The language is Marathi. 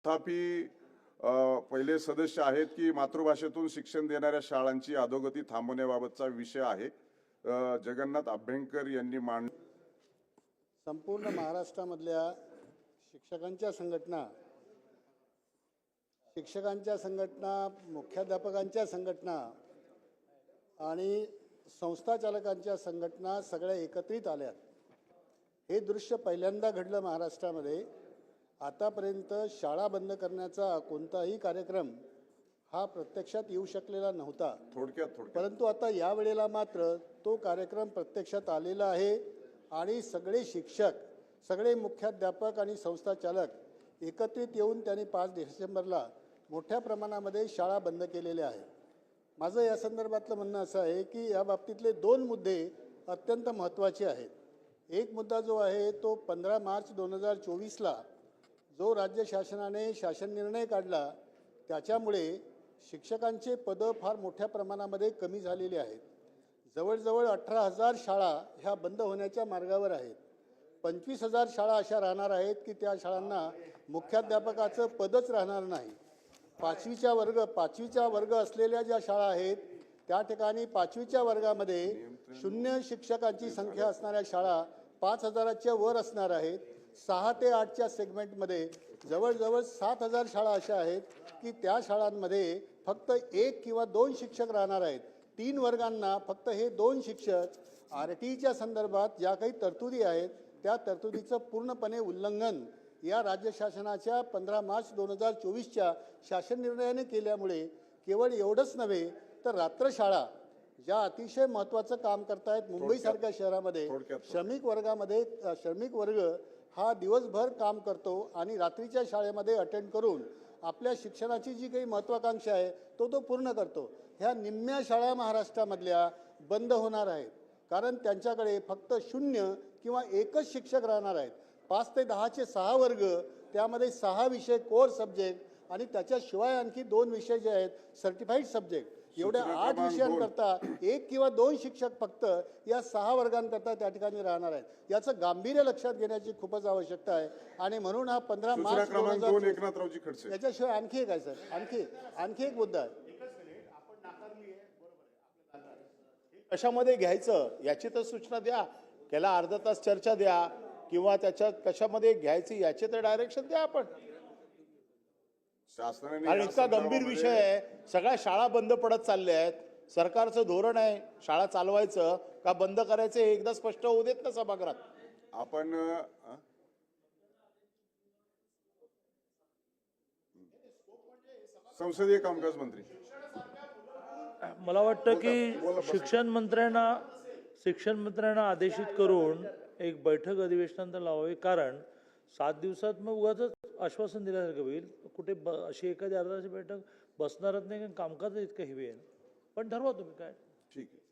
तथापि पहिले सदस्य आहेत की मातृभाषेतून शिक्षण देणाऱ्या शाळांची अधोगती थांबवण्याबाबतचा विषय आहे। जगन्नाथ अभ्यंकर यांनी संपूर्ण महाराष्ट्रामधल्या शिक्षकांच्या संघटना, मुख्याध्यापकांच्या संघटना आणि संस्था चालकांच्या संघटना सगळ्या एकत्रित आल्यात। हे दृश्य पहिल्यांदा घडलं महाराष्ट्रामध्ये। आतापर्यंत शाळा बंद करण्याचा कोणताही कार्यक्रम हा प्रत्यक्षात येऊ शकलेला नव्हता थोडक्यात परंतु आता या वेळेला मात्र तो कार्यक्रम प्रत्यक्षात आलेला आहे आणि सगळे शिक्षक, सगळे मुख्याध्यापक आणि संस्था चालक एकत्रित येऊन त्यांनी 5 डिसेंबरला मोठ्या प्रमाणामध्ये शाळा बंद केलेल्या आहे। माझं या संदर्भातलं म्हणणं असं आहे की या बाबतीतले 2 मुद्दे अत्यंत महत्त्वाचे आहेत। एक मुद्दा जो आहे तो 15 मार्च 2024ला जो राज्य शासनाने शासन निर्णय काढला त्याच्यामुळे शिक्षकांचे पदं फार मोठ्या प्रमाणामध्ये कमी झालेले आहेत। जवळजवळ 18,000 शाळा ह्या बंद होण्याच्या मार्गावर आहेत। 25,000 शाळा अशा राहणार आहेत की त्या शाळांना मुख्याध्यापकाचं पदच राहणार नाही। 5वीचा वर्ग असलेल्या ज्या शाळा आहेत त्या ठिकाणी 5वीच्या वर्गामध्ये 0 शिक्षकांची संख्या असणाऱ्या शाळा 5,000च्या वर असणार आहेत। 6 ते 8च्या सेगमेंटमध्ये जवळजवळ 7,000 शाळा अशा आहेत की त्या शाळांमध्ये फक्त 1 किंवा 2 शिक्षक राहणार आहेत। 3 वर्गांना फक्त हे 2 शिक्षक RTच्या संदर्भात ज्या काही तरतुदी आहेत त्या तरतुदीचं पूर्णपणे उल्लंघन या राज्य शासनाच्या 15 मार्च 2024च्या शासन निर्णयाने केल्यामुळे केवळ एवढंच नव्हे तर रात्रशाळा ज्या अतिशय महत्त्वाचं काम करतायत मुंबईसारख्या शहरामध्ये श्रमिक वर्ग हा दिवसभर काम करतो आणि रात्रीच्या शाळेमध्ये अटेंड करून आपल्या शिक्षणाची जी काही महत्त्वाकांक्षा आहे तो पूर्ण करतो। ह्या निम्म्या शाळा महाराष्ट्रामधल्या बंद होणार आहेत कारण त्यांच्याकडे फक्त 0 किंवा 1च शिक्षक राहणार आहेत। 5 ते 10चे 6 वर्ग त्यामध्ये 6 विषय कोर सब्जेक्ट आणि त्याच्याशिवाय आणखी 2 विषय जे आहेत सर्टिफाईड सब्जेक्ट, एवढ्या 8 विषयांकरता 1 किंवा 2 शिक्षक फक्त या 6 वर्गांकरता त्या ठिकाणी राहणार आहेत। याचं गांभीर्य लक्षात घेण्याची खूपच आवश्यकता आहे आणि म्हणून हा 15 मार्च 2024 याच्याशिवाय आणखी एक आहे सर, आणखी एक मुद्दा आहे। कशामध्ये घ्यायचं याची तर सूचना द्या, त्याला अर्धा तास चर्चा द्या किंवा त्याच्यात कशामध्ये घ्यायचं याचे तर डायरेक्शन द्या आपण। आणि इतका गंभीर विषय आहे, सगळ्या शाळा बंद पडत चालल्या आहेत। सरकारचं धोरण आहे शाळा चालवायचं का बंद करायचं हे एकदा स्पष्ट होऊ देत ना सभागृहात। आपण संसदीय कामकाज मंत्री मला वाटतं की शिक्षण मंत्र्यांना आदेशित करून एक बैठक अधिवेशनानंतर लावावी, कारण 7 दिवसात मग उगाच आश्वासन दिल्यासारखं होईल। कुठे अशी एखादी अर्धा तासाची बैठक बसणारच नाही, कामकाज इतकं हेवी आहे। पण ठरवा तुम्ही काय। ठीक आहे।